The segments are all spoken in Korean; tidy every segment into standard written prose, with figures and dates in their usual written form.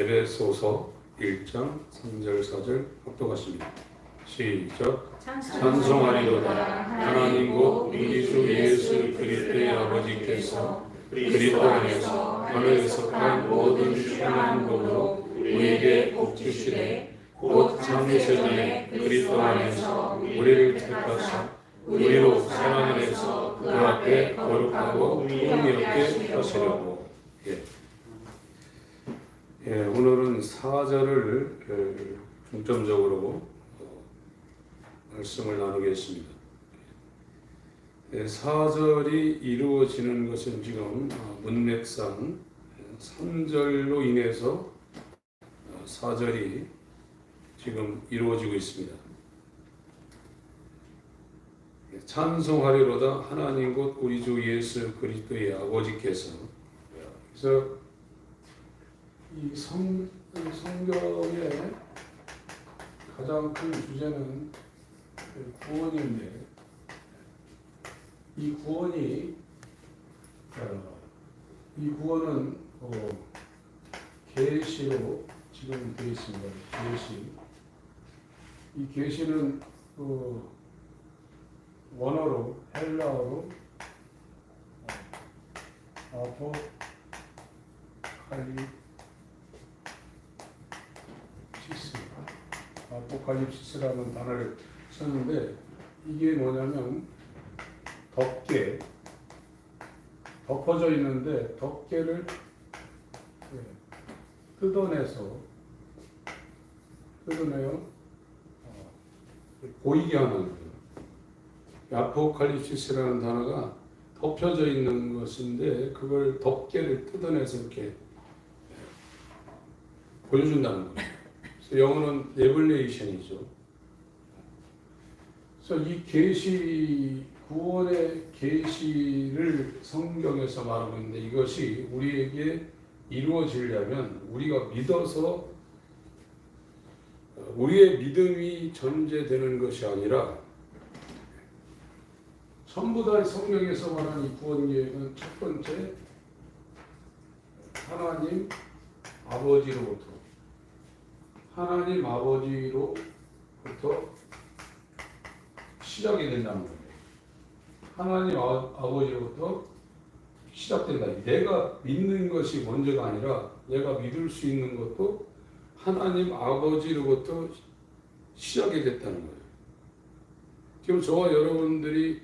에베소서 1장 3절 4절 합독하십니다. 시작. 찬송하리로다 하나님 곧 우리 주 예수 그리스도의 아버지께서 그리스도 안에서 하늘에서 한 모든 충만한 복으로 우리에게 복 주시되 곧 창세 전에 그리스도 안에서 우리를 택하사 우리로 사랑 안에서 그 앞에 거룩하고 풍요롭게 하시려고. 오늘은 4절을 중점적으로 말씀을 나누겠습니다. 4절이 이루어지는 것은 지금 문맥상 3절로 인해서 4절이 지금 이루어지고 있습니다. 찬송하리로다 하나님 곧 우리 주 예수 그리스도의 아버지께서. 그래서 이 성경의 가장 큰 주제는 구원인데, 이 구원은 계시로 지금 되어 있습니다. 이 계시는 원어로 헬라어로 아포칼립시스라는 단어를 썼는데, 이게 뭐냐면 덮어져 있는데 덮개를 뜯어내요. 보이게 하는 거예요. 아포칼립시스라는 단어가 덮여져 있는 것인데 그걸 덮개를 뜯어내서 이렇게 보여준다는 거예요. 그래서 영어는 레블레이션이죠. 그래서 이 계시, 구원의 계시를 성경에서 말하고 있는데, 이것이 우리에게 이루어지려면 우리가 믿어서 우리의 믿음이 전제되는 것이 아니라, 전부 다 성경에서 말하는 이 구원 계획은 첫 번째 하나님 아버지로부터 시작이 된다는 거예요. 하나님 아버지로부터 시작된다. 내가 믿는 것이 먼저가 아니라 내가 믿을 수 있는 것도 하나님 아버지로부터 시작이 됐다는 거예요. 지금 저와 여러분들이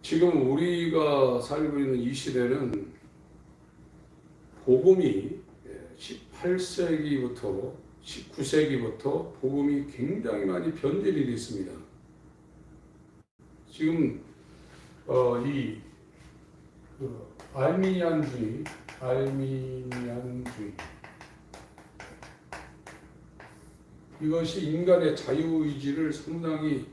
지금 우리가 살고 있는 이 시대는 복음이 18세기부터 19세기부터 복음이 굉장히 많이 변질이 됐습니다. 지금 이 알미니안주의 이것이 인간의 자유의지를 상당히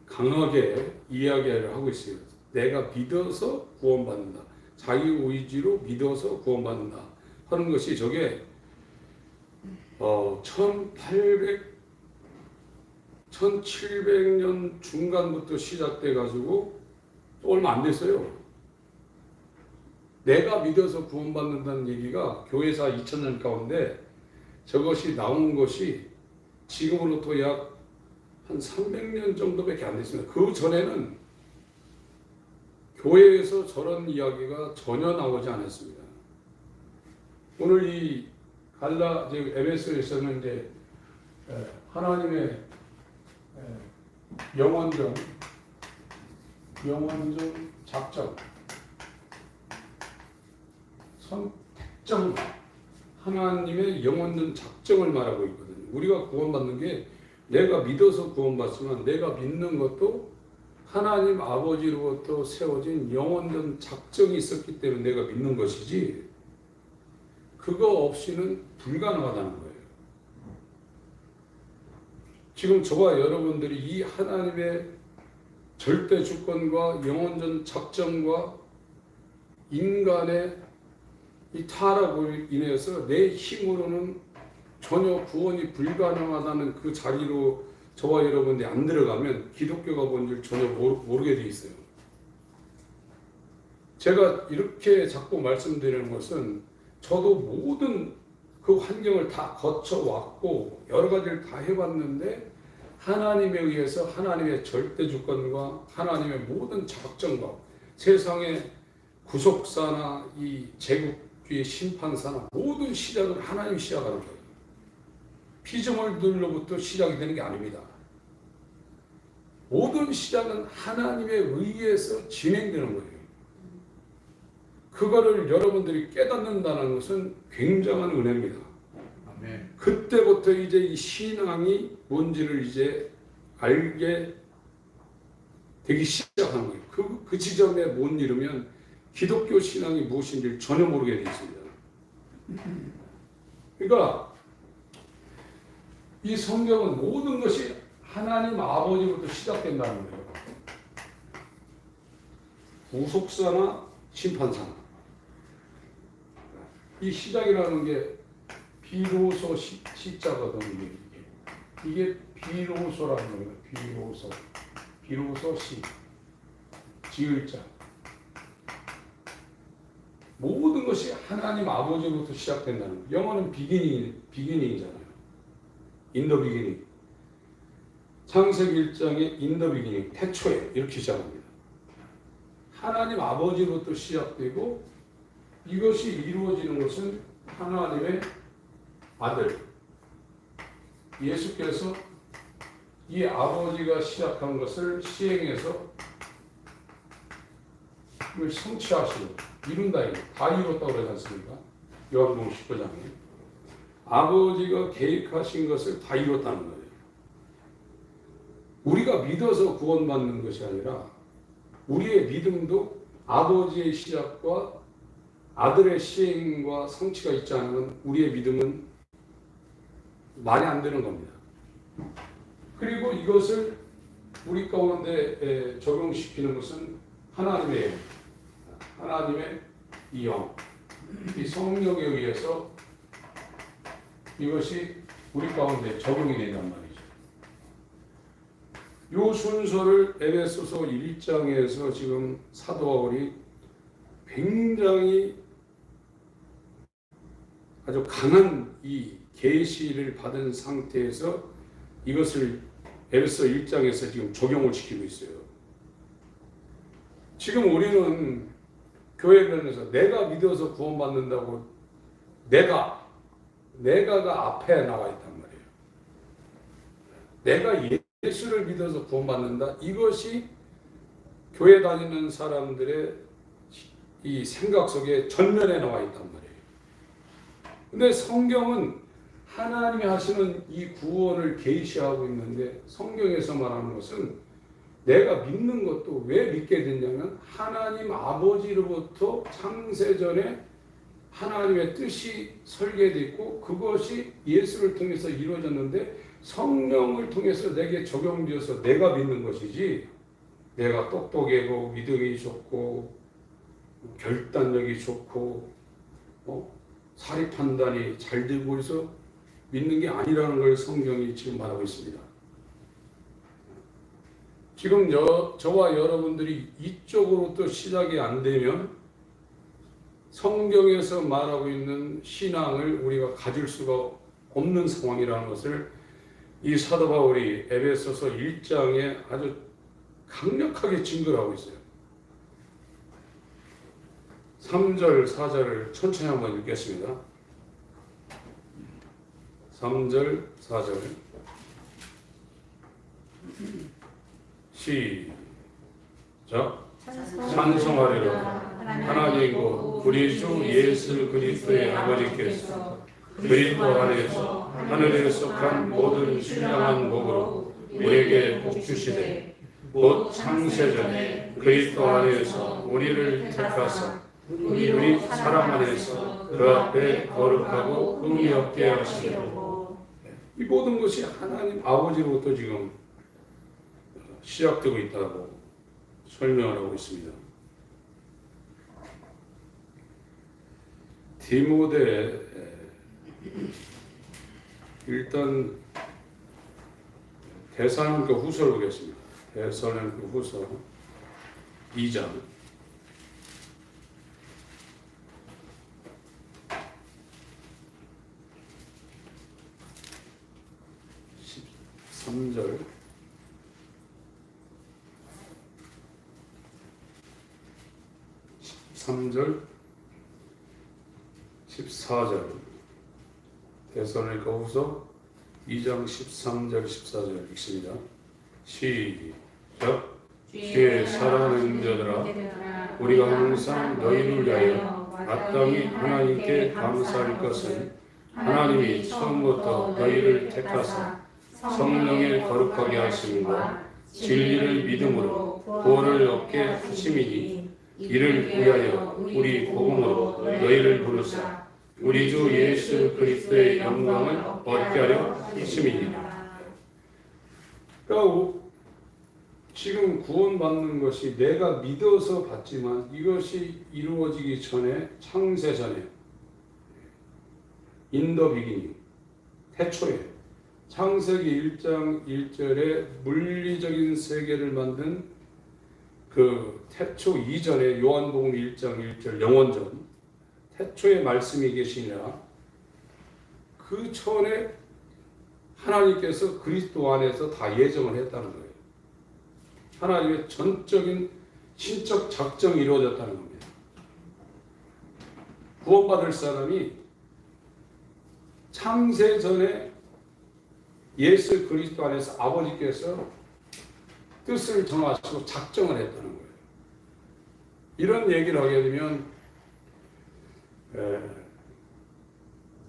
강하게 이야기를 하고 있어요. 내가 믿어서 구원받는다. 자유의지로 믿어서 구원받는다 하는 것이, 저게 1700년 중간부터 시작돼 가지고 얼마 안 됐어요. 내가 믿어서 구원받는다는 얘기가 교회사 2000년 가운데 저것이 나온 것이 지금으로부터 약 한 300년 정도밖에 안 됐습니다. 그 전에는 교회에서 저런 이야기가 전혀 나오지 않았습니다. 오늘 이 에베소에서는 이제 하나님의 영원전 작전, 선택정, 하나님의 영원전 작정을 말하고 있거든요. 우리가 구원받는 게 내가 믿어서 구원받지만, 내가 믿는 것도 하나님 아버지로부터 세워진 영원전 작정이 있었기 때문에 내가 믿는 것이지, 그거 없이는 불가능하다는 거예요. 지금 저와 여러분들이 이 하나님의 절대 주권과 영원전 작정과 인간의 이 타락으로 인해서 내 힘으로는 전혀 구원이 불가능하다는 그 자리로 저와 여러분들이 안 들어가면 기독교가 뭔지 전혀 모르게 돼 있어요. 제가 이렇게 자꾸 말씀드리는 것은 저도 모든 그 환경을 다 거쳐왔고 여러 가지를 다 해봤는데 하나님에 의해서 하나님의 절대 주권과 하나님의 모든 작정과 세상의 구속사나 이 제국주의 심판사나 모든 시작은 하나님이 시작하는 거예요. 피조물들로부터 시작이 되는 게 아닙니다. 모든 시작은 하나님에 의해서 진행되는 거예요. 그거를 여러분들이 깨닫는다는 것은 굉장한 은혜입니다. 아멘. 그때부터 이제 이 신앙이 뭔지를 이제 알게 되기 시작하는 거예요. 그 지점에 못 이르면 기독교 신앙이 무엇인지 전혀 모르게 되어 있습니다. 그러니까 이 성경은 모든 것이 하나님 아버지부터 시작된다는 거예요. 구속사나 심판사나. 이 시작이라는 게 비로소 시자거든요. 이게 비로소라는 거예요. 비로소 시 지을 자. 모든 것이 하나님 아버지부터 시작된다는 거예요. 영어는 비기닝이잖아요. In the beginning. 창세기 1장에 In the beginning, 태초에 이렇게 시작합니다. 하나님 아버지부터 시작되고 이것이 이루어지는 것은 하나님의 아들 예수께서 이 아버지가 시작한 것을 시행해서 그걸 성취하시고 이룬다. 다 이뤘다고 그러지 않습니까? 요한복음 19장에 아버지가 계획하신 것을 다 이뤘다는 거예요. 우리가 믿어서 구원받는 것이 아니라 우리의 믿음도 아버지의 시작과 아들의 시행과 성취가 있지 않으면 우리의 믿음은 말이 안 되는 겁니다. 그리고 이것을 우리 가운데 적용시키는 것은 하나님의 이 영, 이 성령에 의해서 이것이 우리 가운데 적용이 된단 말이죠. 이 순서를 에베소서 1장에서 지금 사도 바울이 굉장히 아주 강한 이 계시를 받은 상태에서 이것을 에베소 1장에서 지금 적용을 시키고 있어요. 지금 우리는 교회면에서 내가 믿어서 구원받는다고 내가가 앞에 나와 있단 말이에요. 내가 예수를 믿어서 구원받는다. 이것이 교회 다니는 사람들의 이 생각 속에 전면에 나와 있단 말이에요. 근데 성경은 하나님이 하시는 이 구원을 계시하고 있는데 성경에서 말하는 것은 내가 믿는 것도 왜 믿게 됐냐면 하나님 아버지로부터 창세전에 하나님의 뜻이 설계됐고 그것이 예수를 통해서 이루어졌는데 성령을 통해서 내게 적용되어서 내가 믿는 것이지 내가 똑똑하고 믿음이 좋고 결단력이 좋고 사리 판단이 잘 되고 해서 믿는 게 아니라는 걸 성경이 지금 말하고 있습니다. 지금 저와 여러분들이 이쪽으로 또 시작이 안 되면 성경에서 말하고 있는 신앙을 우리가 가질 수가 없는 상황이라는 것을 이 사도 바울이 에베소서 1장에 아주 강력하게 증거를 하고 있어요. 3절, 4절을 천천히 한번 읽겠습니다. 3절, 4절 시작. 찬송하리라 하나님 곧 우리 주 예수 그리스도의 아버지께서 그리스도 안에서 하늘에 속한 모든 신령한 복으로 우리에게 복 주시되 곧 창세전에 그리스도 안에서 우리를 택하사 우리 사랑 안에서 그 앞에 거룩하고 흠이 없게 하시려고. 이 모든 것이 하나님 아버지로부터 지금 시작되고 있다고 설명을 하고 있습니다. 디모데 일단 데살로니가 후서를 보겠습니다. 데살로니가 후서 2장 13절 13절 14절 데살로니가후서 2장 13절 14절 읽습니다. 시작. 주의 사랑하는 형제들아, 우리가 항상 너희를 위하여 마땅히 하나님께 감사할 것은 하나님이 처음부터 너희를 택하사 성령에 거룩하게 하심과 진리를 믿음으로 구원을 얻게 하심이니, 이를 위하여 우리 복음으로 너희를 부르사 우리 주 예수 그리스도의 영광을 얻게 하려 하심이니라. 그러니까 지금 구원받는 것이 내가 믿어서 받지만 이것이 이루어지기 전에, 창세 전에, 인더 비기닝, 태초에, 창세기 1장 1절에 물리적인 세계를 만든 그 태초 이전에 요한복음 1장 1절 영원전, 태초에 말씀이 계시니라. 그 전에 하나님께서 그리스도 안에서 다 예정을 했다는 거예요. 하나님의 전적인 신적 작정이 이루어졌다는 겁니다. 구원받을 사람이 창세 전에 예수 그리스도 안에서 아버지께서 뜻을 정하시고 작정을 했다는 거예요. 이런 얘기를 하게 되면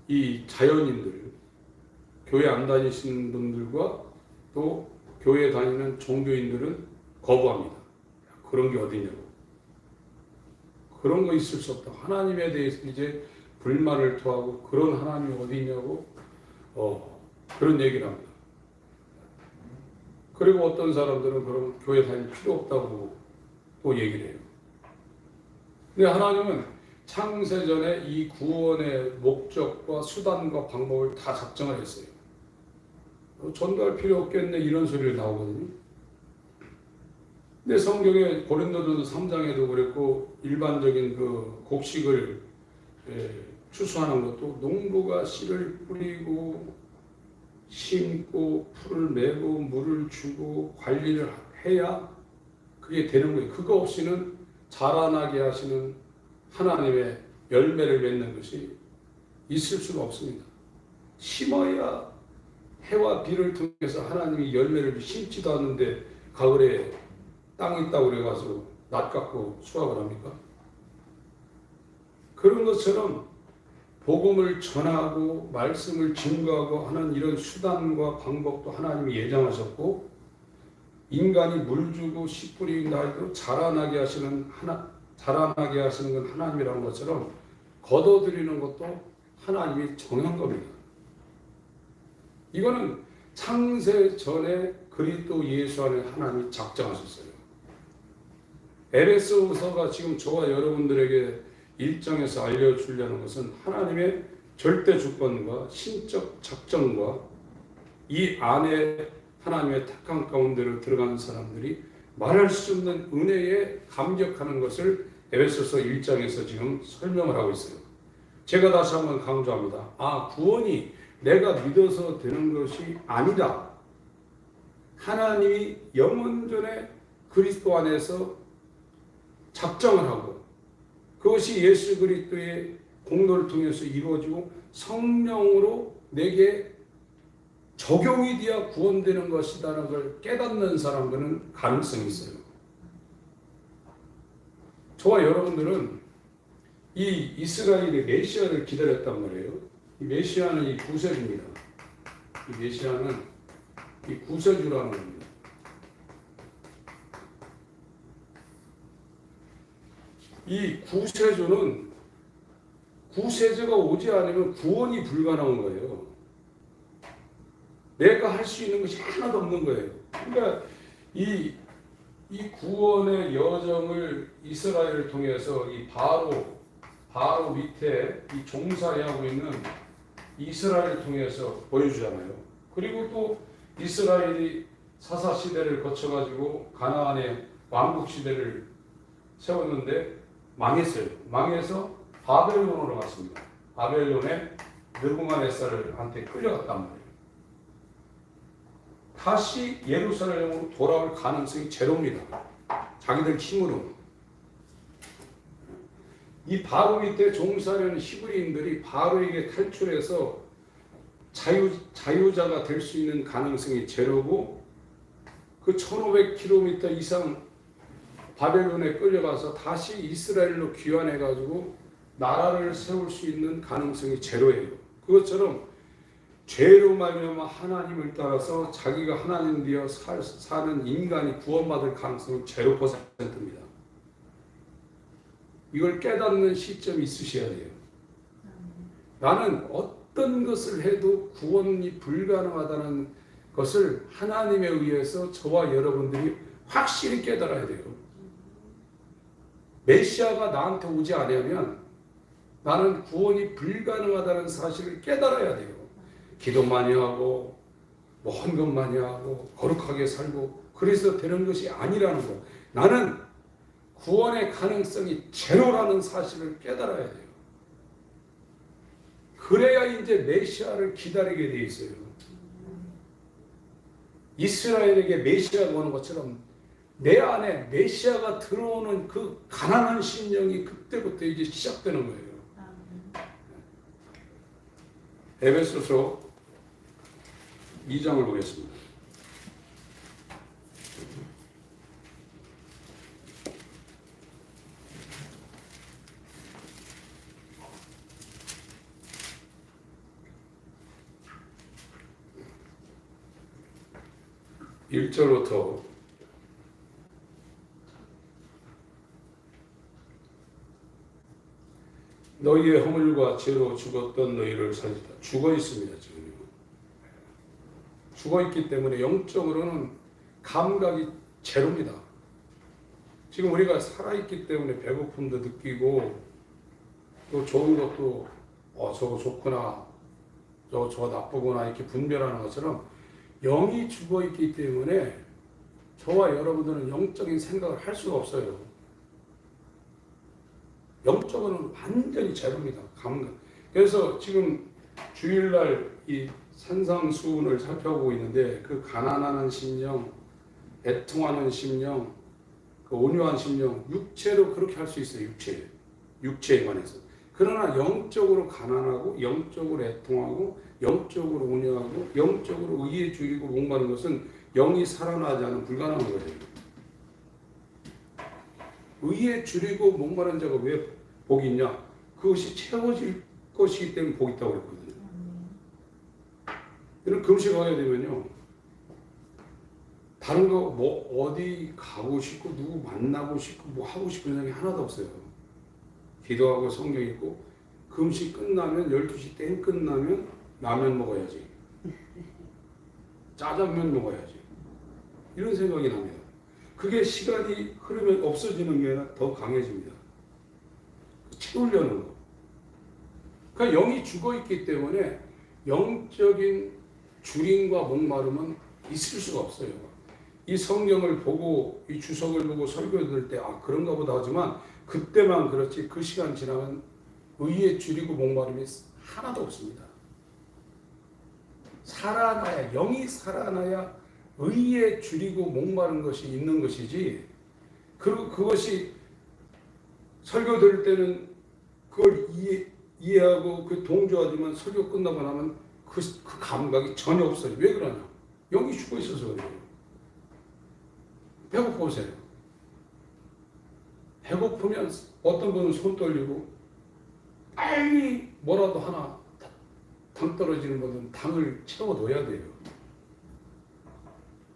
이 자연인들, 교회 안 다니시는 분들과 또 교회 다니는 종교인들은 거부합니다. 그런 게 어디냐고. 그런 거 있을 수 없다. 하나님에 대해서 이제 불만을 토하고 그런 하나님이 어디냐고 그런 얘기를 합니다. 그리고 어떤 사람들은 그럼 교회 다닐 필요 없다고 또 얘기를 해요. 근데 하나님은 창세전에 이 구원의 목적과 수단과 방법을 다 작정을 했어요. 전도할 필요 없겠네 이런 소리를 나오거든요. 근데 성경에 고린도전서 3장에도 그랬고 일반적인 그 곡식을 추수하는 것도 농부가 씨를 뿌리고 심고 풀을 메고 물을 주고 관리를 해야 그게 되는 거예요. 그거 없이는 자라나게 하시는 하나님의 열매를 맺는 것이 있을 수가 없습니다. 심어야 해와 비를 통해서 하나님이 열매를 심지도 않는데 가을에 땅 있다고 그래가지고 낫 갖고 수확을 합니까? 그런 것처럼 복음을 전하고 말씀을 증거하고 하는 이런 수단과 방법도 하나님이 예정하셨고, 인간이 물 주고 씨 뿌린다 해도 자라나게 하시는 건 하나님이라는 것처럼 거둬들이는 것도 하나님이 정한 겁니다. 이거는 창세 전에 그리스도 예수 안에 하나님이 작정하셨어요. 에베소서가 지금 저와 여러분들에게 1장에서 알려주려는 것은 하나님의 절대 주권과 신적 작정과 이 안에 하나님의 택한 가운데로 들어가는 사람들이 말할 수 없는 은혜에 감격하는 것을 에베소서 1장에서 지금 설명을 하고 있어요. 제가 다시 한번 강조합니다. 구원이 내가 믿어서 되는 것이 아니다. 하나님이 영원전에 그리스도 안에서 작정을 하고 그것이 예수 그리스도의 공로를 통해서 이루어지고 성령으로 내게 적용이 되어 구원되는 것이라는 걸 깨닫는 사람들은 가능성이 있어요. 저와 여러분들은 이 이스라엘의 메시아를 기다렸단 말이에요. 이 메시아는 이 구세주입니다. 이 메시아는 이 구세주라는 겁니다. 이 구세주는 구세주가 오지 않으면 구원이 불가능한 거예요. 내가 할 수 있는 것이 하나도 없는 거예요. 그러니까 이 구원의 여정을 이스라엘을 통해서 이 바로 밑에 이 종살이하고 있는 이스라엘을 통해서 보여주잖아요. 그리고 또 이스라엘이 사사시대를 거쳐가지고 가나안의 왕국시대를 세웠는데 망했어요. 망해서 바벨론으로 갔습니다. 바벨론에 느부갓네살한테 끌려갔단 말이에요. 다시 예루살렘으로 돌아올 가능성이 제로입니다. 자기들 힘으로. 이 바로 밑에 종사하는 히브리인들이 바로에게 탈출해서 자유자가 될 수 있는 가능성이 제로고, 그 1500km 이상 바벨론에 끌려가서 다시 이스라엘로 귀환해가지고 나라를 세울 수 있는 가능성이 제로예요. 그것처럼 죄로 말미암아 하나님을 따라서 자기가 하나님 되어 사는 인간이 구원받을 가능성은 0%입니다. 이걸 깨닫는 시점이 있으셔야 돼요. 나는 어떤 것을 해도 구원이 불가능하다는 것을 하나님에 의해서 저와 여러분들이 확실히 깨달아야 돼요. 메시아가 나한테 오지 않으면 나는 구원이 불가능하다는 사실을 깨달아야 돼요. 기도 많이 하고 헌금 많이 하고 거룩하게 살고 그래서 되는 것이 아니라는 거. 나는 구원의 가능성이 제로라는 사실을 깨달아야 돼요. 그래야 이제 메시아를 기다리게 돼 있어요. 이스라엘에게 메시아가 오는 것처럼 내 안에 메시아가 들어오는 그 가난한 심령이 그때부터 이제 시작되는 거예요. 에베소서 2장을 보겠습니다. (1절부터) 너희의 허물과 죄로 죽었던 너희를 살리다. 죽어 있습니다. 지금 죽어 있기 때문에 영적으로는 감각이 제로입니다. 지금 우리가 살아 있기 때문에 배고픔도 느끼고 또 좋은 것도 저거 좋구나, 저거 나쁘구나 이렇게 분별하는 것처럼 영이 죽어 있기 때문에 저와 여러분들은 영적인 생각을 할 수가 없어요. 영적으로는 완전히 제로입니다. 감각. 그래서 지금 주일날 이 산상수훈을 살펴보고 있는데 그 가난하는 심령, 애통하는 심령, 그 온유한 심령, 육체로 그렇게 할 수 있어요. 육체에 관해서. 그러나 영적으로 가난하고 영적으로 애통하고 영적으로 온유하고 영적으로 의에 줄이고 목마른 것은 영이 살아나지 않은 불가능한 거예요. 의에 줄이고 목마른 자가 왜 복이 있냐? 그것이 채워질 것이기 때문에 복이 있다고 그랬거든요. 이런 금식하게 되면요, 다른 거 뭐 어디 가고 싶고 누구 만나고 싶고 뭐 하고 싶은 생각이 하나도 없어요. 기도하고 성경 읽고 금식 끝나면 12시 땡 끝나면 라면 먹어야지, 짜장면 먹어야지, 이런 생각이 납니다. 그게 시간이 흐르면 없어지는 게 아니라 더 강해집니다. 채우려는 거. 그러니까 영이 죽어있기 때문에 영적인 줄임과 목마름은 있을 수가 없어요. 이 성경을 보고 이 주석을 보고 설교 들을 때 그런가 보다 하지만 그때만 그렇지 그 시간 지나면 의에 줄이고 목마름이 하나도 없습니다. 살아나야, 영이 살아나야 의에 줄이고 목마른 것이 있는 것이지, 그리고 그것이 설교 들을 때는 그걸 이해하고 그 동조하지만 설교 끝나고 나면 그 감각이 전혀 없어요. 왜 그러냐? 영이 죽어 있어서 그래요. 배고프세요. 배고프면 어떤 분은 손 떨리고 빨리 뭐라도 하나 당 떨어지는 것은 당을 채워둬야 돼요.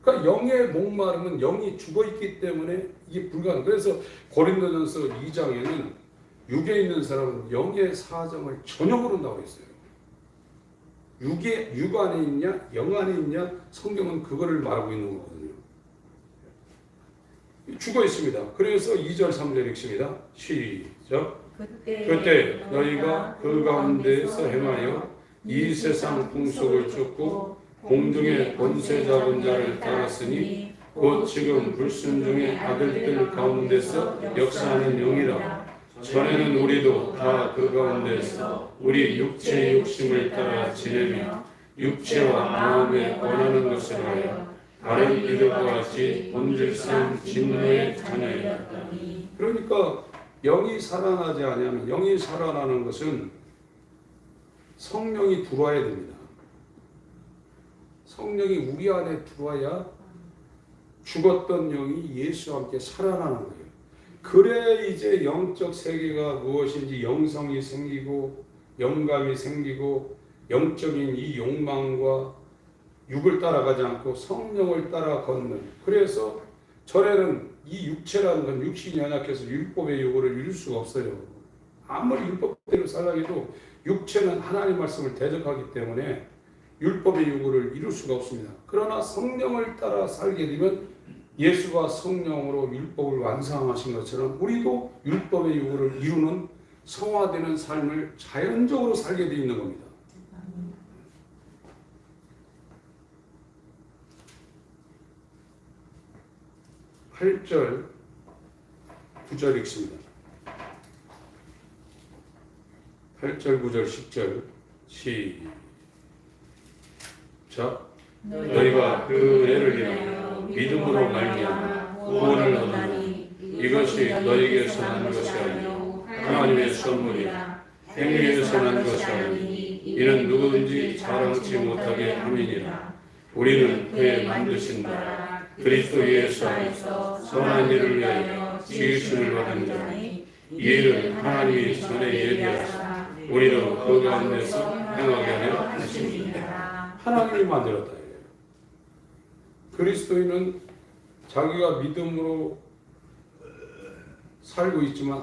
그러니까 영의 목마름은 영이 죽어있기 때문에 이게 불가능. 그래서 고린도전서 2장에는 육에 있는 사람은 영의 사정을 전혀 모른다고 했어요. 육 안에 있냐 영 안에 있냐, 성경은 그거를 말하고 있는 거거든요. 죽어 있습니다. 그래서 2절 3절 읽습니다. 시작. 그때 너희가 그 가운데서 행하여 이 세상 풍속을 쫓고 공중의 권세 잡은 자를 따랐으니 곧 지금 불순종의 아들들 가운데서 역사하는 영이라. 전에는 우리도 다 그 가운데서 우리 육체의 욕심을 따라 지내며 육체와 마음에 원하는 것을 하여 다른 이들과 같이 본질상 진노의 자녀였더니. 그러니까 영이 살아나지 아니하면, 영이 살아나는 것은 성령이 들어와야 됩니다. 성령이 우리 안에 들어와야 죽었던 영이 예수와 함께 살아나는 거예요. 그래 이제 영적 세계가 무엇인지 영성이 생기고 영감이 생기고 영적인 이 욕망과 육을 따라가지 않고 성령을 따라 걷는. 그래서 전에는 이 육체라는 건 육신이 연약해서 율법의 요구를 이룰 수가 없어요. 아무리 율법대로 살라고 해도 육체는 하나님 말씀을 대적하기 때문에 율법의 요구를 이룰 수가 없습니다. 그러나 성령을 따라 살게 되면 예수가 성령으로 율법을 완성하신 것처럼 우리도 율법의 요구를 이루는 성화되는 삶을 자연적으로 살게 되어 있는 겁니다. 8절, 9절 읽습니다. 8절, 9절, 10절 시작. 너희가 그 은혜를 인하여 믿음으로 말미암아 구원을 얻으니 이것이 너희에게서 난 것이 아니요 하나님의 선물이라. 행위에서 난 것이 아니니 이는 누구든지 자랑치 못하게 함이니라. 우리는 그의 만드신 바 그리스도 예수 안에서 선한 일을 위하여 지으심을 받은 자니 이 일은 하나님이 전에 예비하사 우리로 그 가운데서 행하게 하려 하심이니라. 하나님이 만들었다. 그리스도인은 자기가 믿음으로 살고 있지만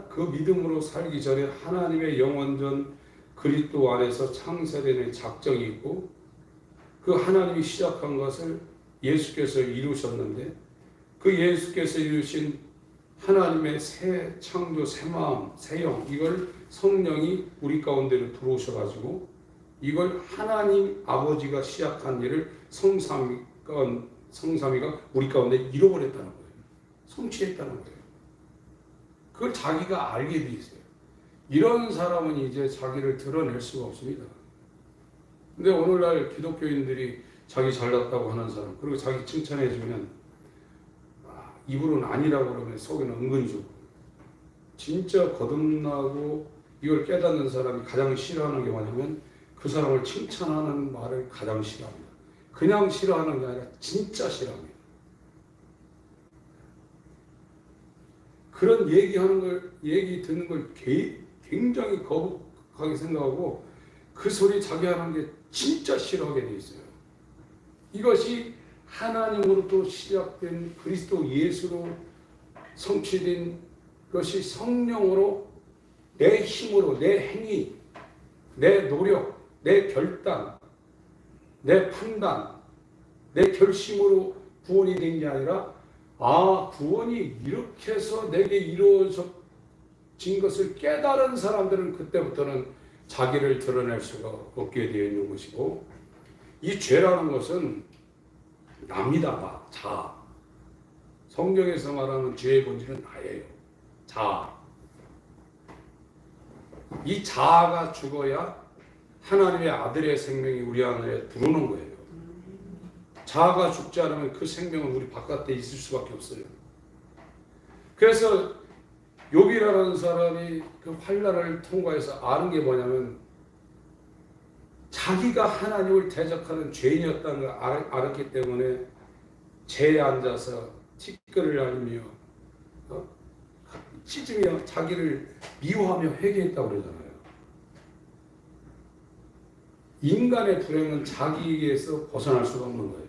그 믿음으로 살기 전에 하나님의 영원전 그리스도 안에서 창세되는 작정이 있고 그 하나님이 시작한 것을 예수께서 이루셨는데 그 예수께서 이루신 하나님의 새 창조, 새 마음, 새 영, 이걸 성령이 우리 가운데로 들어오셔가지고 이걸 하나님 아버지가 시작한 일을 성삼위가 우리 가운데 잃어버렸다는 거예요. 성취했다는 거예요. 그걸 자기가 알게 돼 있어요. 이런 사람은 이제 자기를 드러낼 수가 없습니다. 근데 오늘날 기독교인들이 자기 잘났다고 하는 사람, 그리고 자기 칭찬해주면 입으로는 아니라고 그러면 속에는 은근히 좋고, 진짜 거듭나고 이걸 깨닫는 사람이 가장 싫어하는 게 뭐냐면 그 사람을 칭찬하는 말을 가장 싫어합니다. 그냥 싫어하는 게 아니라 진짜 싫어합니다. 그런 얘기 듣는 걸 굉장히 거북하게 생각하고 그 소리 자기 하는 게 진짜 싫어하게 돼 있어요. 이것이 하나님으로부터 시작된 그리스도 예수로 성취된 것이 성령으로 내 힘으로, 내 행위, 내 노력, 내 결단, 내 판단, 내 결심으로 구원이 된 게 아니라 구원이 이렇게 해서 내게 이루어진 것을 깨달은 사람들은 그때부터는 자기를 드러낼 수가 없게 되어 있는 것이고, 이 죄라는 것은 납니다. 자. 성경에서 말하는 죄의 본질은 나예요. 자. 이 자아가 죽어야 하나님의 아들의 생명이 우리 안에 들어오는 거예요. 자아가 죽지 않으면 그 생명은 우리 바깥에 있을 수밖에 없어요. 그래서 욥이라는 사람이 그 환난을 통과해서 아는 게 뭐냐면 자기가 하나님을 대적하는 죄인이었다는 걸 알았기 때문에 죄에 앉아서 티끌을 날리며 찢으며 자기를 미워하며 회개했다고 그러잖아요. 인간의 불행은 자기에게서 벗어날 수가 없는 거예요.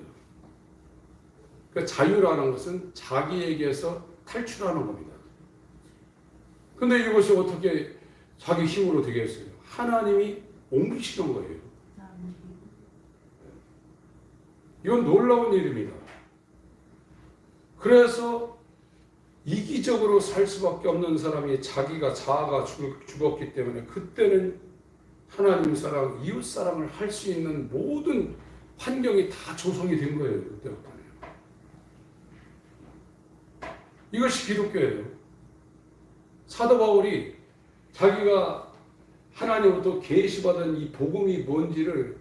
그러니까 자유라는 것은 자기에게서 탈출하는 겁니다. 근데 이것이 어떻게 자기 힘으로 되겠어요? 하나님이 옮기시는 거예요. 이건 놀라운 일입니다. 그래서 이기적으로 살 수밖에 없는 사람이 자아가 죽었기 때문에 그때는 하나님 사랑, 이웃 사랑을 할 수 있는 모든 환경이 다 조성이 된 거예요. 그때부터는. 이것이 기독교예요. 사도 바울이 자기가 하나님으로부터 계시받은 이 복음이 뭔지를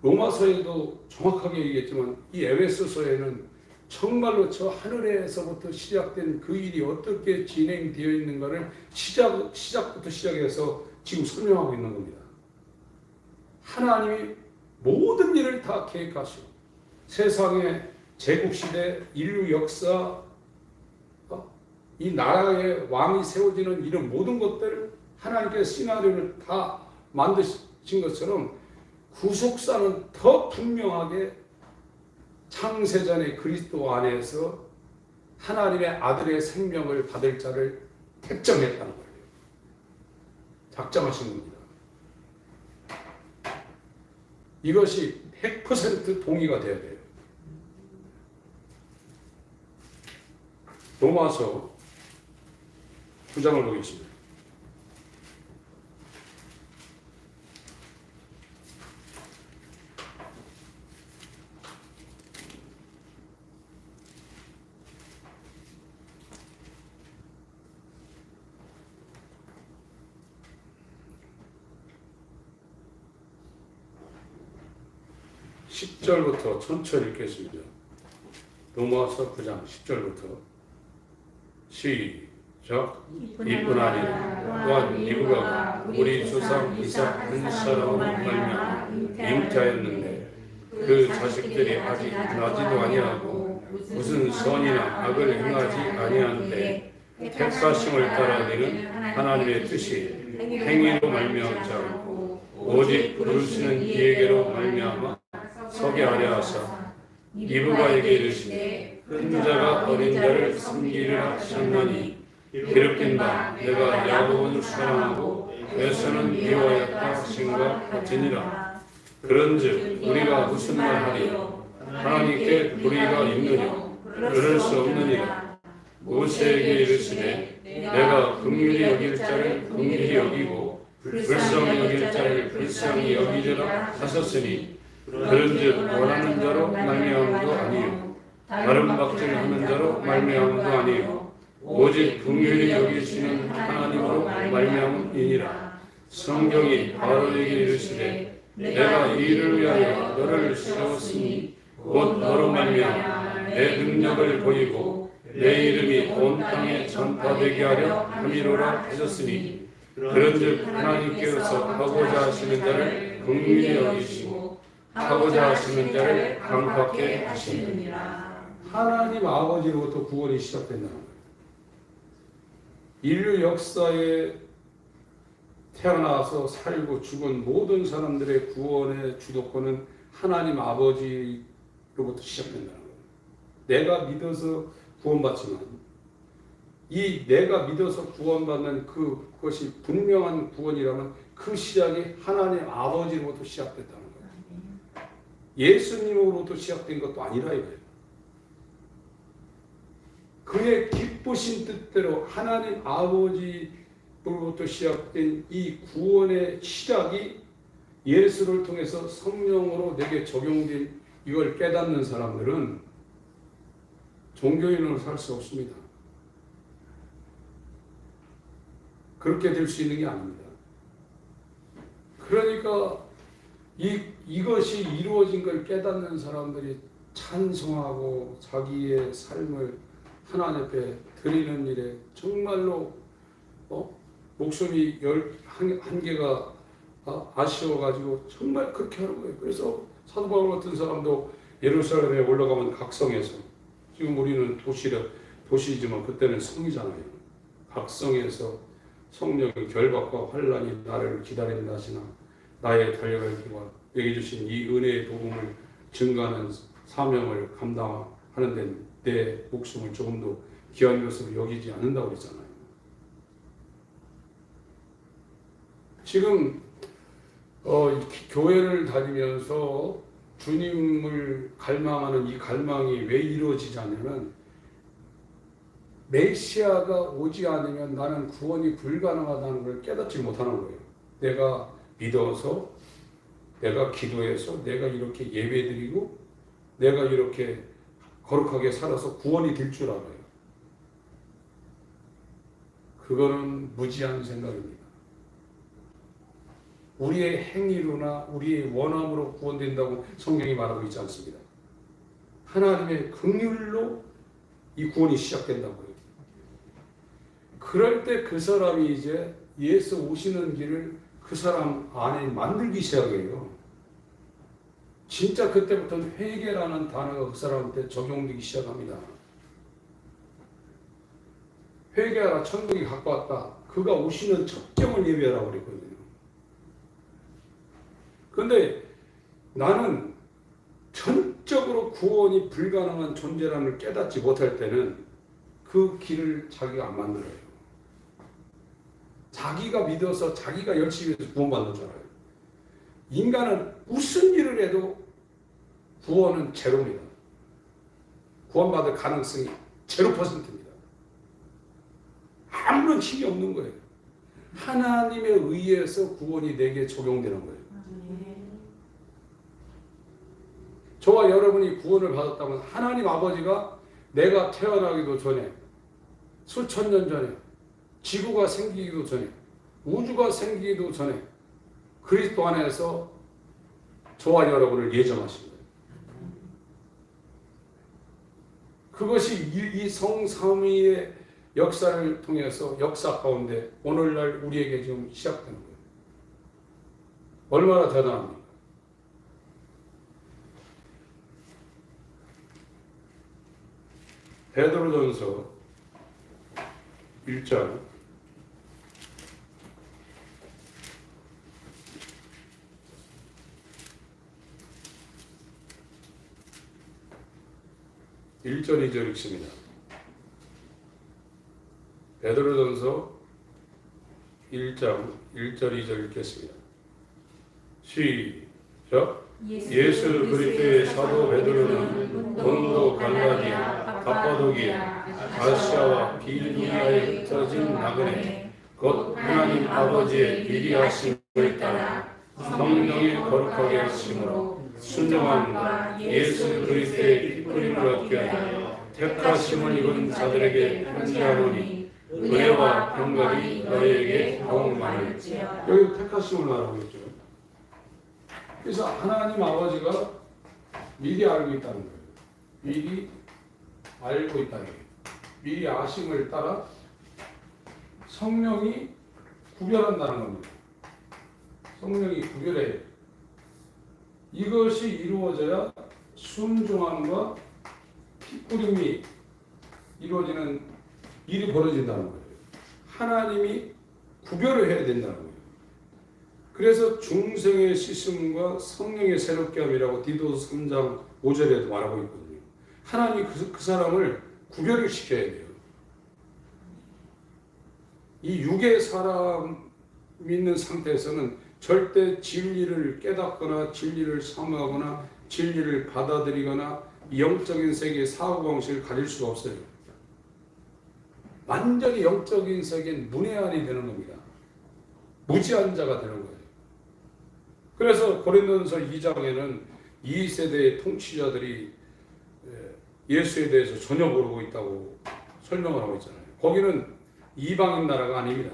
로마서에도 정확하게 얘기했지만 이 에베소서에는 정말로 저 하늘에서부터 시작된 그 일이 어떻게 진행되어 있는가를 시작부터 시작해서 지금 설명하고 있는 겁니다. 하나님이 모든 일을 다 계획하시고 세상의 제국시대, 인류 역사, 이 나라의 왕이 세워지는 이런 모든 것들을 하나님께서 시나리오를 다 만드신 것처럼 구속사는 더 분명하게 창세전의 그리스도 안에서 하나님의 아들의 생명을 받을 자를 택정했다는 거예요. 작정하신 겁니다. 이것이 100% 동의가 돼야 돼요. 로마서 9장을 보겠습니다. 10절부터 천천히 읽겠습니다. 로마서 9장 10절부터 시작. 이뿐 아니라 또한 이브가 우리 조상 이삭 한 사람으로 말미암아 잉태하였는데 그 자식들이 아직 나지도 아니하고 무슨 선이나 악을 행하지 아니하는데 택사심을 따라 되는 하나님의 뜻이 행위로 말미암지 않고 오직 부르시는 이에게로 말미암아 서게 하려 하사 이브가 에게 이르시되 큰 자가 어린 자를 섬기려 하셨나니 기록된 바 내가 야곱을 사랑하고 에서는 미워하였다 하신과 같으니라. 그런즉 우리가 무슨 말하리요? 하나님께 불의가 있느냐? 그럴 수 없느니라. 모세에게 이르시되 내가 긍휼히 여길 자를 긍휼히 여기고 불쌍히 여길 자를 불쌍히 여기리라 하셨으니 그런즉 원하는 자로 말미암음도 아니요 다른 박질하는 자로 말미암음도 아니요 오직 긍휼히 여기시는 하나님으로 말미암음이니라. 성경이 바로에게 이르시되 내가 이 일을 위하여 너를 세웠으니 곧 너로 말미암아 내 능력을 보이고 내 이름이 온 땅에 전파되게 하려 함이로라 하셨으니 그런즉 하나님께서 하고자 하시는 자를 긍휼히 여기시고 하고자 하시는 자를 강팍게 하시느니라. 하나님 아버지로부터 구원이 시작된다는 거예요. 인류 역사에 태어나서 살고 죽은 모든 사람들의 구원의 주도권은 하나님 아버지로부터 시작된다는 거예요. 내가 믿어서 구원받지만 이 내가 믿어서 구원받는 그것이 분명한 구원이라면 그 시작이 하나님 아버지로부터 시작됐다는 거예요. 예수님으로부터 시작된 것도 아니라 이거예요. 그의 기쁘신 뜻대로 하나님 아버지로부터 시작된 이 구원의 시작이 예수를 통해서 성령으로 내게 적용된 이걸 깨닫는 사람들은 종교인으로 살 수 없습니다. 그렇게 될 수 있는 게 아닙니다. 그러니까 이것이 이루어진 걸 깨닫는 사람들이 찬송하고 자기의 삶을 하나님 앞에 드리는 일에 정말로 목숨이 한 개가 아쉬워가지고 정말 그렇게 하는 거예요. 그래서 사도 바울 같은 사람도 예루살렘에 올라가면 각성에서 지금 우리는 도시지만 그때는 성이잖아요. 각성에서 성령의 결박과 환란이 나를 기다린다 하시나 나의 달려갈 길과 여기 주신 이 은혜의 복음을 증가하는 사명을 감당하는 데 내 목숨을 조금도 귀한 것으로 여기지 않는다고 그랬잖아요. 지금 교회를 다니면서 주님을 갈망하는 이 갈망이 왜 이루어지지 않냐면 메시아가 오지 않으면 나는 구원이 불가능하다는 걸 깨닫지 못하는 거예요. 내가 믿어서 내가 기도해서 내가 이렇게 예배드리고 내가 이렇게 거룩하게 살아서 구원이 될 줄 알아요. 그거는 무지한 생각입니다. 우리의 행위로나 우리의 원함으로 구원된다고 성경이 말하고 있지 않습니다. 하나님의 긍휼로 이 구원이 시작된다고요. 그럴 때 그 사람이 이제 예수 오시는 길을 그 사람 안에 만들기 시작해요. 진짜 그때부터는 회개라는 단어가 그 사람한테 적용되기 시작합니다. 회개하라, 천국이 가까웠다. 그가 오시는 적경을 예비하라고 그랬거든요. 그런데 나는 전적으로 구원이 불가능한 존재라는 걸 깨닫지 못할 때는 그 길을 자기가 안 만들어요. 자기가 믿어서 자기가 열심히 해서 구원받는 줄 알아요. 인간은 무슨 일을 해도 구원은 제로입니다. 구원받을 가능성이 0%입니다. 아무런 힘이 없는 거예요. 하나님에 의해서 구원이 내게 적용되는 거예요. 저와 여러분이 구원을 받았다면 하나님 아버지가 내가 태어나기도 전에, 수천 년 전에, 지구가 생기기도 전에, 우주가 생기기도 전에 그리스도 안에서 저와 여러분을 예정하신 거예요. 그것이 이 성삼위의 역사를 통해서 역사 가운데 오늘날 우리에게 지금 시작되는 거예요. 얼마나 대단합니까? 베드로전서 1장 1절 2절 읽습니다. 베드로전서 1장 1절 2절 읽겠습니다. 시작. 예수 그리스도의 사도 베드로는 본도, 갈라디아, 갑바도기아, 아시아와 비두니아에 흩어진 나그네 곧 하나님 아버지의 미리 하심을 따라 성령이 거룩하게 하심으로 순종함과 예수 그리스도의 기쁘림을 얻게 하여 택하심을 입은 자들에게 편지하노니 은혜와 평강이 너희에게 더욱 많을지어다. 여기 택하심을 말하고 있죠. 그래서 하나님 아버지가 미리 알고 있다는 거예요. 미리 알고 있다는 거예요. 미리 아심을 따라 성령이 구별한다는 겁니다. 성령이 구별해요. 이것이 이루어져야 순종함과 피뿌림이 이루어지는 일이 벌어진다는 거예요. 하나님이 구별을 해야 된다는 거예요. 그래서 중생의 씻음과 성령의 새롭게 함이라고 디도서 3장 5절에도 말하고 있거든요. 하나님이 그 사람을 구별을 시켜야 돼요. 이 육의 사람 있는 상태에서는 절대 진리를 깨닫거나 진리를 사모하거나 진리를 받아들이거나 영적인 세계의 사고방식을 가질 수가 없어요. 완전히 영적인 세계는 문외한이 되는 겁니다. 무지한 자가 되는 거예요. 그래서 고린도전서 2장에는 이 세대의 통치자들이 예수에 대해서 전혀 모르고 있다고 설명을 하고 있잖아요. 거기는 이방인 나라가 아닙니다.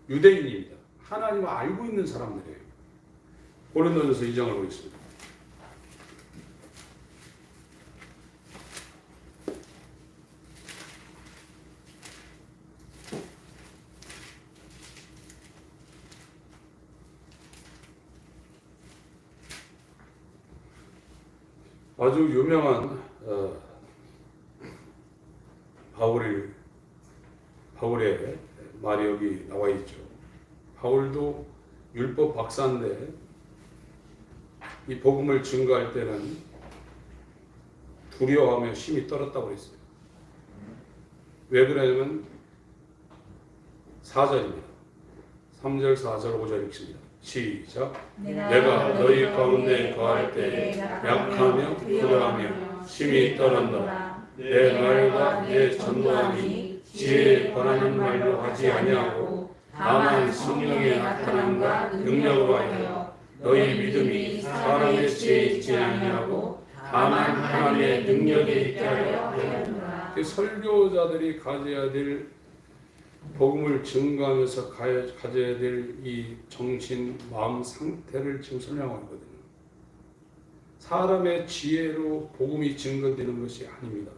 유대인입니다. 하나님을 알고 있는 사람들이에요. 고린도전서 2장을 보겠습니다. 아주 유명한 바울의 말이 여기 나와 있죠. 바울도 율법 박사인데 이 복음을 증거할 때는 두려워하며 심히 떨었다고 했어요. 왜 그러냐면 4절입니다. 3절, 4절, 5절 읽습니다. 시작. 내가 너희 가운데 거할 때 약하며 두려워하며 심히 떨었노라. 내 말과 내 전도함이 지혜에 권하는 말로 하지 아니하고 다만 성령의 나타남과 능력으로 하여 너희 믿음이 사람의 지혜에 있지 아니하고 다만 하나님의 능력에 있게 하려 하였노라. 설교자들이 가져야 될 복음을 증거하면서 가져야 될 이 정신, 마음 상태를 지금 설명하고 있거든요. 사람의 지혜로 복음이 증거되는 것이 아닙니다.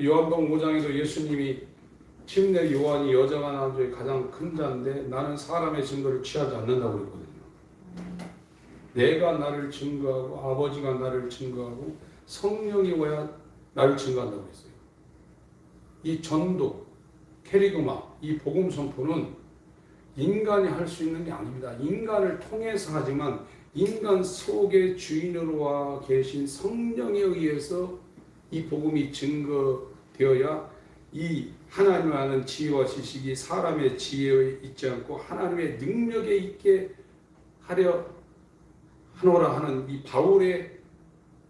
요한복음 5장에도 예수님이 침례 요한이 여자가 낳은 중에 가장 큰 자인데 나는 사람의 증거를 취하지 않는다고 그랬거든요. 내가 나를 증거하고 아버지가 나를 증거하고 성령이 와야 나를 증거한다고 했어요. 이 전도, 캐리그마, 이 복음 선포는 인간이 할 수 있는 게 아닙니다. 인간을 통해서 하지만 인간 속에 주인으로 와 계신 성령에 의해서 이 복음이 증거되어야 이 하나님 아는 지혜와 지식이 사람의 지혜에 있지 않고 하나님의 능력에 있게 하려 하노라 하는 이 바울의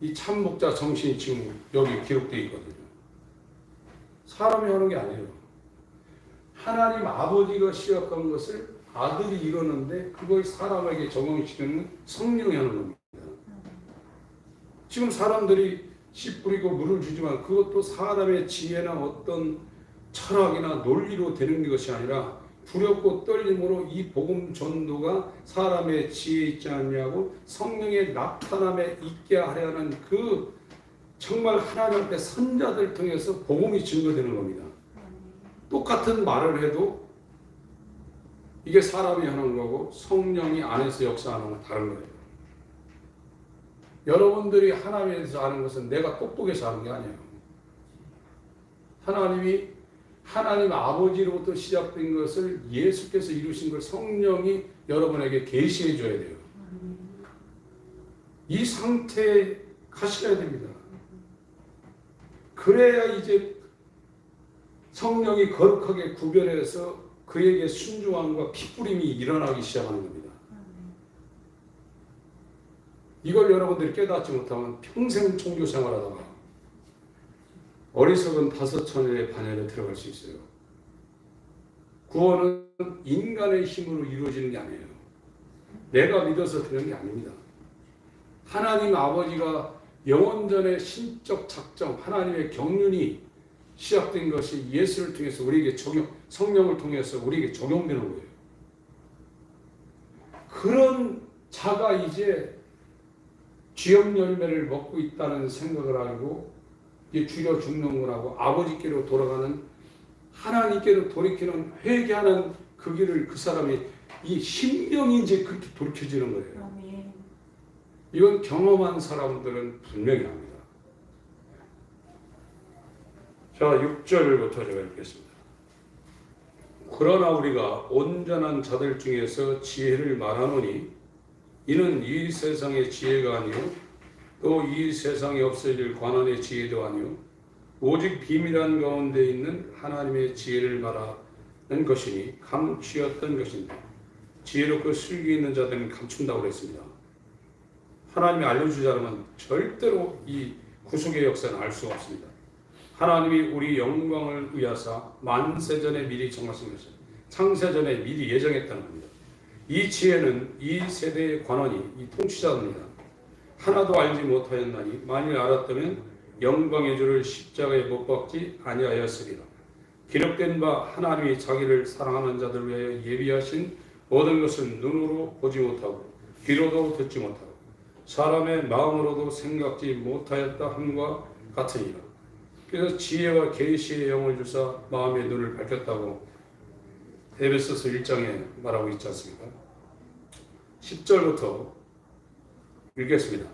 이 참목자 정신이 지금 여기 기록되어 있거든요. 사람이 하는 게 아니에요. 하나님 아버지가 시작한 것을 아들이 이루는데 그걸 사람에게 적용시키는 성령이 하는 겁니다. 지금 사람들이 씨 뿌리고 물을 주지만 그것도 사람의 지혜나 어떤 철학이나 논리로 되는 것이 아니라 두렵고 떨림으로 이 복음 전도가 사람의 지혜에 있지 않냐고 성령의 나타남에 있게 하려는 그 정말 하나님 앞에 선자들 통해서 복음이 증거되는 겁니다. 똑같은 말을 해도 이게 사람이 하는 거고 성령이 안에서 역사하는 건 다른 거예요. 여러분들이 하나님에 대해서 아는 것은 내가 똑똑해서 아는 게 아니에요. 하나님이 하나님 아버지로부터 시작된 것을 예수께서 이루신 걸 성령이 여러분에게 계시해 줘야 돼요. 이 상태에 가셔야 됩니다. 그래야 이제 성령이 거룩하게 구별해서 그에게 순종함과 피뿌림이 일어나기 시작하는 겁니다. 이걸 여러분들이 깨닫지 못하면 평생 종교 생활하다가 어리석은 5처녀의 반열에 들어갈 수 있어요. 구원은 인간의 힘으로 이루어지는 게 아니에요. 내가 믿어서 되는 게 아닙니다. 하나님 아버지가 영원전의 신적 작정, 하나님의 경륜이 시작된 것이 예수를 통해서 우리에게 성령을 통해서 우리에게 적용되는 거예요. 그런 자가 이제 쥐염 열매를 먹고 있다는 생각을 알고 줄여 죽는 거라고 아버지께로 돌아가는 하나님께로 돌이키는 회개하는 그 길을 그 사람이 이 심령이 이제 그렇게 돌이켜지는 거예요. 아멘. 이건 경험한 사람들은 분명히 압니다. 자, 6절부터 제가 읽겠습니다. 그러나 우리가 온전한 자들 중에서 지혜를 말하노니 이는 이 세상의 지혜가 아니요 또 이 세상에 없어질 관원의 지혜도 아니요 오직 비밀한 가운데 있는 하나님의 지혜를 말하는 것이니 감추었던 것인데 지혜롭고 슬기 있는 자들은 감춘다고 그랬습니다. 하나님이 알려주지 않으면 절대로 이 구속의 역사는 알 수가 없습니다. 하나님이 우리 영광을 위하사 만세전에 미리 정하신 것을 창세전에 미리 예정했다는 겁니다. 이 지혜는 이 세대의 관원이 이 통치자입니다. 하나도 알지 못하였나니 만일 알았다면 영광의 주를 십자가에 못 박지 아니하였으리라. 기록된 바 하나님이 자기를 사랑하는 자들 위하여 예비하신 모든 것은 눈으로 보지 못하고 귀로도 듣지 못하고 사람의 마음으로도 생각지 못하였다 함과 같으니라. 그래서 지혜와 계시의 영을 주사 마음의 눈을 밝혔다고 에베소서 1장에 말하고 있지 않습니까? 10절부터 읽겠습니다.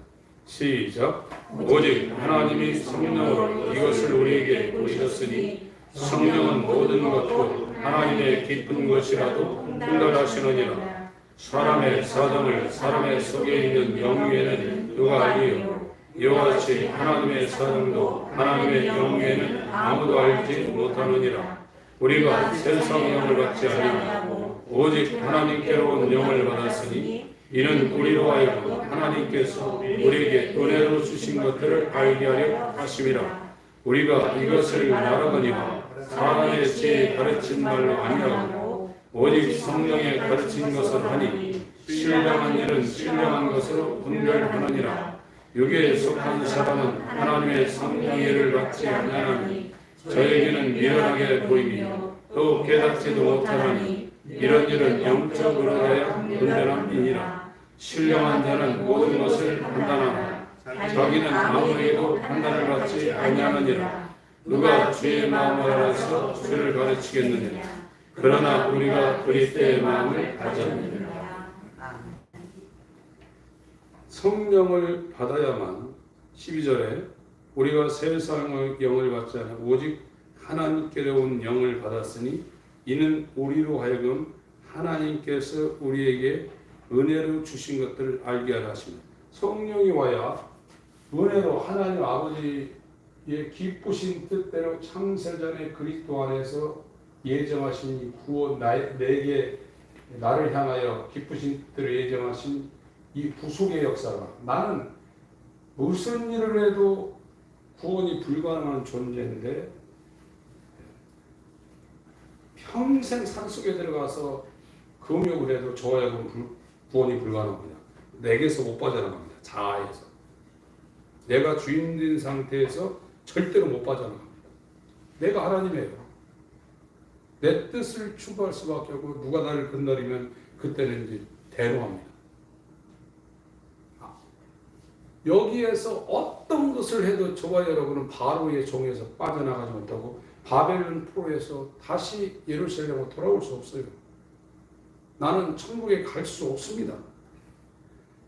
시작. 오직 하나님이 성령으로 이것을 우리에게 보이셨으니 성령은 모든 것도 하나님의 깊은 것이라도 분별하시느니라. 사람의 사정을 사람의 속에 있는 영위에는 누가 알리요? 이와 같이 하나님의 사정도 하나님의 영위에는 아무도 알지 못하느니라. 우리가 세상 영을 받지 아니하고 오직 하나님께로 온 영을 받았으니 이는 우리로 하여금 하나님께서 우리에게 은혜로 주신 것들을 알게 하려 하심이라. 우리가 이것을 말하거니와 사람의 지혜에 가르친 말로 아니하고 오직 성령에 가르친 것을 하니 신령한 일은 신령한 것으로 분별하느니라. 육에 속한 사람은 하나님의 성령의 일을 받지 아니하니 저에게는 미련하게 보이며 또 깨닫지도 못하나니 이런 일은 영적으로야 분별한 이니라. 신령한 자는 모든 것을 판단하나 자기는 아무에게도 판단을 받지 아니하느니라. 누가 주의 마음을 알아서 주를 가르치겠느냐. 그러나 우리가 그리스도의 마음을 가졌느니라. 성령을 받아야만 12절에 우리가 세상의 영을 받지 않아 오직 하나님께로 온 영을 받았으니 이는 우리로 하여금 하나님께서 우리에게 은혜로 주신 것들을 알게 하려 하십니다. 성령이 와야 은혜로 하나님 아버지의 기쁘신 뜻대로 창세전에 그리스도 안에서 예정하신 이 구원 내게 나를 향하여 기쁘신 뜻대로 예정하신 이 구속의 역사가 나는 무슨 일을 해도 구원이 불가능한 존재인데 평생 산속에 들어가서 금욕을 해도 저와 여러분 구원이 불가능합니다. 내게서 못 빠져나갑니다. 자아에서. 내가 주인된 상태에서 절대로 못 빠져나갑니다. 내가 하나님이에요. 내 뜻을 추구할 수밖에 없고 누가 나를 건드리면 그때는 이제 대노합니다. 여기에서 어떤 것을 해도 저와 여러분은 바로의 종에서 빠져나가지 못하고 바벨론 포로에서 다시 예루살렘으로 돌아올 수 없어요. 나는 천국에 갈 수 없습니다.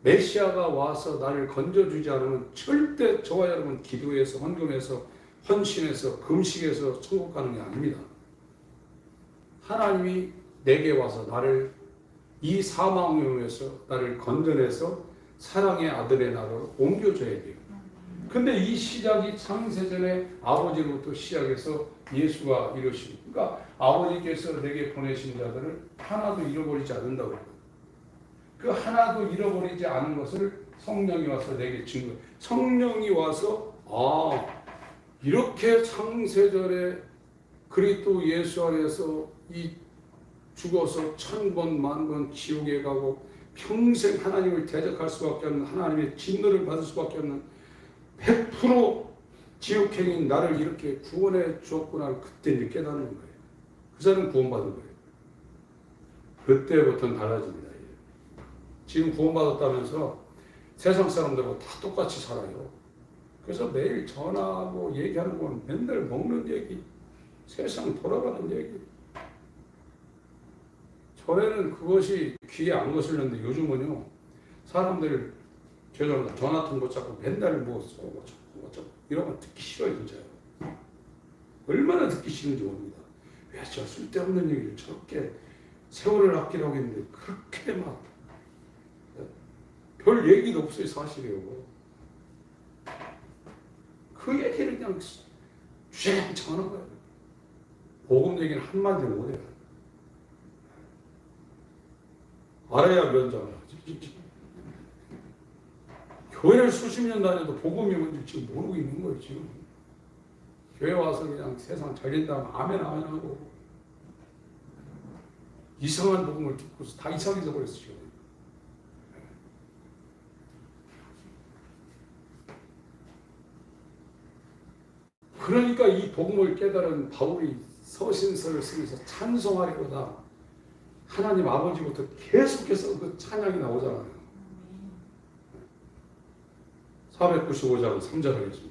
메시아가 와서 나를 건져주지 않으면 절대 저와 여러분 기도해서 헌금해서 헌신해서 금식해서 천국 가는 게 아닙니다. 하나님이 내게 와서 나를 이 사망에서 나를 건져내서 사랑의 아들의 나라로 옮겨줘야 돼요. 근데 이 시작이 창세전에 아버지로부터 시작해서 예수가 이러시고, 그러니까 아버지께서 내게 보내신 자들을 하나도 잃어버리지 않는다고 해요. 그 하나도 잃어버리지 않은 것을 성령이 와서 내게 증거. 성령이 와서 이렇게 창세전에 그리스도 예수 안에서 이 죽어서 1000번 만번 지옥에 가고 평생 하나님을 대적할 수밖에 없는 하나님의 진노를 받을 수밖에 없는 100% 지옥행인 나를 이렇게 구원해 주었구나 그때 깨닫는 거예요. 그 사람은 구원받은 거예요. 그때부터는 달라집니다. 지금 구원받았다면서 세상 사람들하고 다 똑같이 살아요. 그래서 매일 전화하고 얘기하는 건 맨날 먹는 얘기, 세상 돌아가는 얘기. 전에는 그것이 귀에 안 거슬렸는데 요즘은요 사람들 죄송합니다 전화 통보 잡고 맨날 뭐 이런 거 듣기 싫어요. 진짜요. 얼마나 듣기 싫은지 모릅니다. 왜 저 쓸데없는 얘기를 저렇게 세월을 아끼라고 했는데 그렇게 막 별 얘기도 없어요. 사실이요. 그 얘기를 그냥 주장창 하는 거예요. 복음 얘기는 한마디도 못해요. 알아야 면장을 하지. 교회를 수십 년 다녀도 복음이 뭔지 지금 모르고 있는 거예요. 지금 교회 와서 그냥 세상 잘 된다면 아멘 아멘 하고 이상한 복음을 듣고서 다 이상해져 버렸어요. 그러니까 이 복음을 깨달은 바울이 서신서를 쓰면서 찬송하리로다 하나님 아버지부터 계속해서 그 찬양이 나오잖아요. 495장 3절 하겠습니다.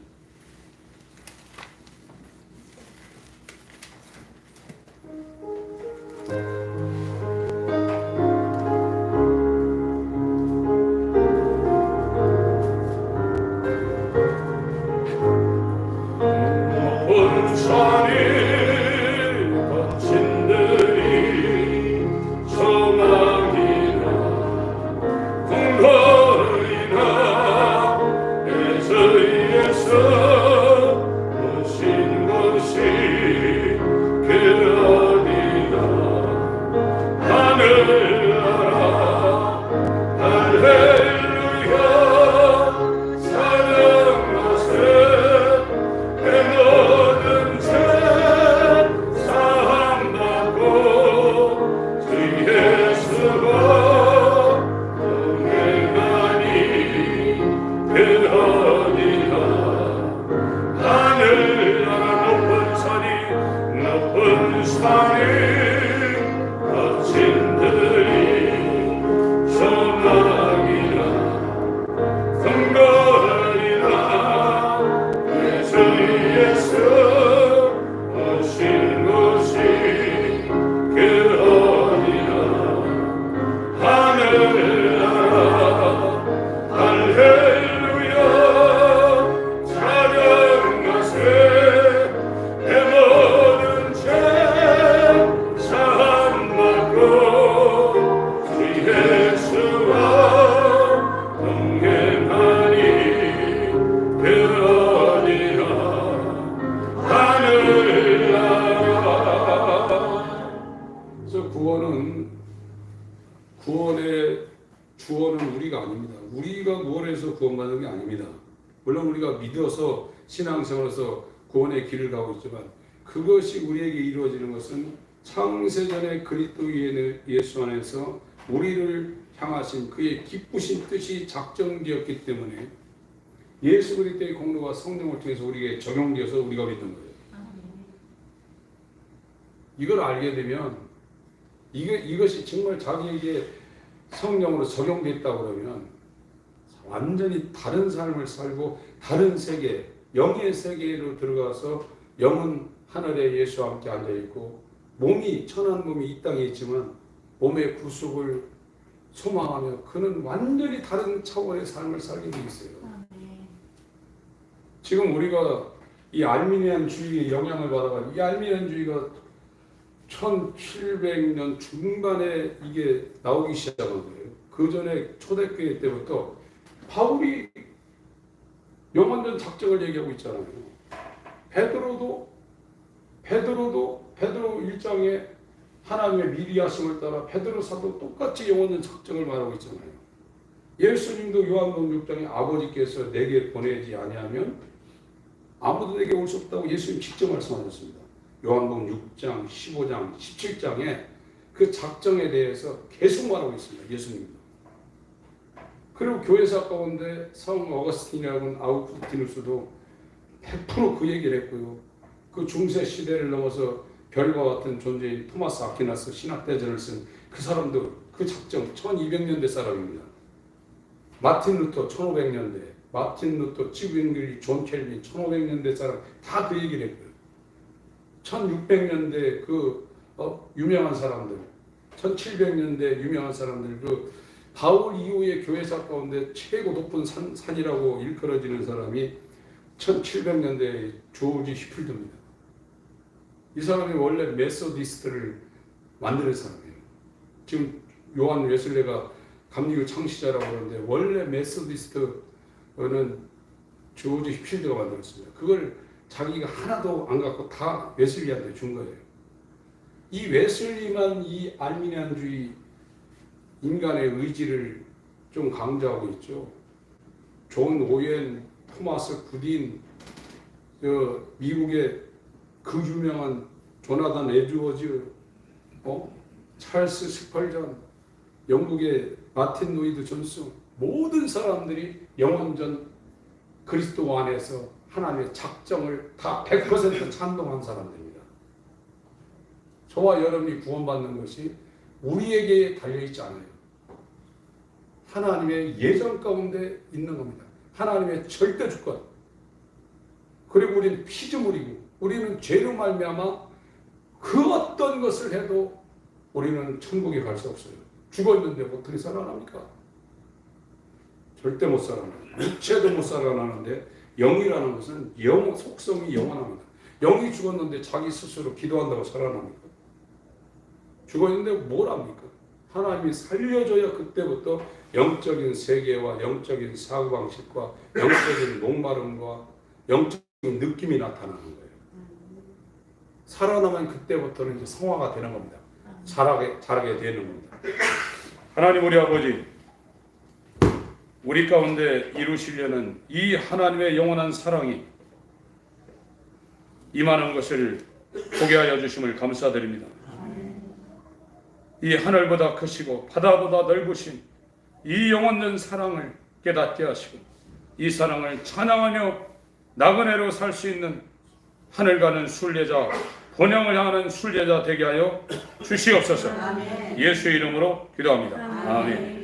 하늘나라 높은 산이 높은 산에 구원해서 구원받는 게 아닙니다. 물론 우리가 믿어서 신앙생활에서 구원의 길을 가고 있지만 그것이 우리에게 이루어지는 것은 창세전에 그리스도 예수 안에서 우리를 향하신 그의 기쁘신 뜻이 작정되었기 때문에 예수 그리스도의 공로가 성령을 통해서 우리에게 적용되어서 우리가 믿는 거예요. 이걸 알게 되면 이것이 정말 자기에게 성령으로 적용됐다고 그러면 완전히 다른 삶을 살고 다른 세계, 영의 세계로 들어가서 영은 하늘에 예수와 함께 앉아있고 몸이 천한 몸이 이 땅에 있지만 몸의 구속을 소망하며 그는 완전히 다른 차원의 삶을 살게 돼 있어요. 지금 우리가 이 알미니안주의의 영향을 받아가지고 이 알미니안주의가 1700년 중반에 이게 나오기 시작한 거예요. 그 전에 초대교회 때부터 바울이 영원전 작정을 얘기하고 있잖아요. 베드로 1장에 하나님의 미리 하심을 따라 베드로 사도 똑같이 영원전 작정을 말하고 있잖아요. 예수님도 요한복음 6장에 아버지께서 내게 보내지 아니하면 아무도 내게 올 수 없다고 예수님 직접 말씀하셨습니다. 요한복음 6장, 15장, 17장에 그 작정에 대해서 계속 말하고 있습니다. 예수님도. 그리고 교회사 가운데 성 어거스틴이라는 아우구스티누스도 100% 그 얘기를 했고요. 그 중세 시대를 넘어서 별과 같은 존재인 토마스 아퀴나스 신학대전을 쓴 그 사람도 그 작정 1200년대 사람입니다. 마틴 루터 1500년대, 마틴 루터, 지구인글리, 존 켈빈 1500년대 사람 다 그 얘기를 했고요. 1600년대 그 유명한 사람들, 1700년대 유명한 사람들, 그 바울 이후의 교회사 가운데 최고 높은 산이라고 일컬어지는 사람이 1700년대 조지 휘필드입니다. 이 사람이 원래 메소디스트를 만드는 사람이에요. 지금 요한 웨슬레가 감리교 창시자라고 그러는데 원래 메소디스트는 조지 휘필드가 만들었습니다. 그걸 자기가 하나도 안 갖고 다 웨슬리한테 준 거예요. 이 웨슬리만 이 알미니안주의 인간의 의지를 좀 강조하고 있죠. 존 오웬, 토마스 굿인, 미국의 그 유명한 조나단 에드워즈, 찰스 스펄전, 영국의 마틴 로이드 존스, 모든 사람들이 영원전 그리스도 안에서 하나님의 작정을 다 100% 찬동한 사람들입니다. 저와 여러분이 구원받는 것이 우리에게 달려있지 않아요. 하나님의 예정 가운데 있는 겁니다. 하나님의 절대 주권. 그리고 우리는 피조물이고 우리는 죄로 말미암아 그 어떤 것을 해도 우리는 천국에 갈 수 없어요. 죽었는데 어떻게 살아납니까? 절대 못 살아나요. 육체도 못 살아나는데 영이라는 것은 속성이 영원합니다. 영이 죽었는데 자기 스스로 기도한다고 살아납니까? 죽었는데 뭘 합니까? 하나님이 살려줘야 그때부터 영적인 세계와 영적인 사고방식과 영적인 목마름과 영적인 느낌이 나타나는 거예요. 살아나면 그때부터는 이제 성화가 되는 겁니다. 자라게 되는 겁니다. 하나님 우리 아버지, 우리 가운데 이루시려는 이 하나님의 영원한 사랑이 임하는 것을 보게 하여 주심을 감사드립니다. 이 하늘보다 크시고 바다보다 넓으신 이 영원한 사랑을 깨닫게 하시고 이 사랑을 찬양하며 나그네로 살 수 있는 하늘 가는 순례자, 본향을 향하는 순례자 되게 하여 주시옵소서. 예수의 이름으로 기도합니다. 아멘.